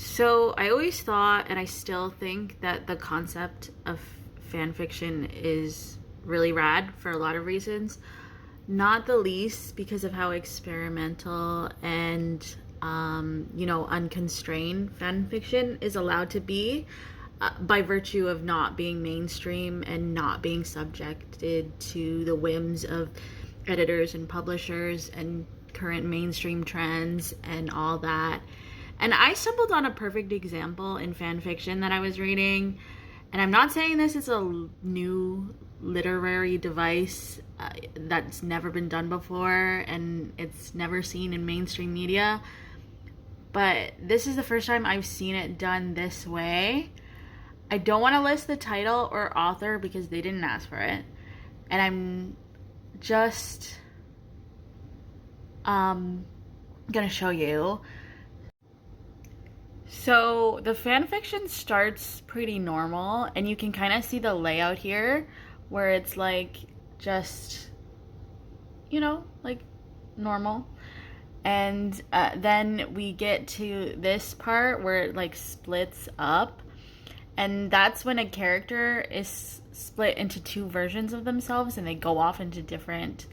So I always thought, and I still think, that the concept of fan fiction is really rad for a lot of reasons. Not the least because of how experimental and, unconstrained fan fiction is allowed to be by virtue of not being mainstream and not being subjected to the whims of editors and publishers and current mainstream trends and all that. And I stumbled on a perfect example in fan fiction that I was reading. And I'm not saying this is a new literary device that's never been done before and it's never seen in mainstream media. But this is the first time I've seen it done this way. I don't want to list the title or author because they didn't ask for it. And I'm just gonna show you. So the fan fiction starts pretty normal, and you can kind of see the layout here where it's like just, like normal. And then we get to this part where it like splits up, and that's when a character is split into two versions of themselves and they go off into different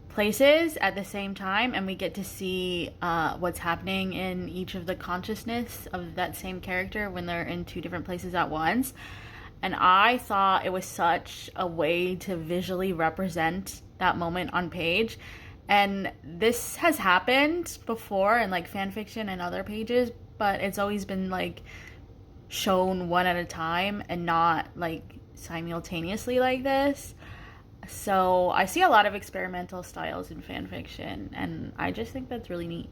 places at the same time, and we get to see what's happening in each of the consciousness of that same character when they're in two different places at once. And I thought it was such a way to visually represent that moment on page. And this has happened before in like fan fiction and other pages, but it's always been like shown one at a time and not like simultaneously like this. So I see a lot of experimental styles in fan fiction, and I just think that's really neat.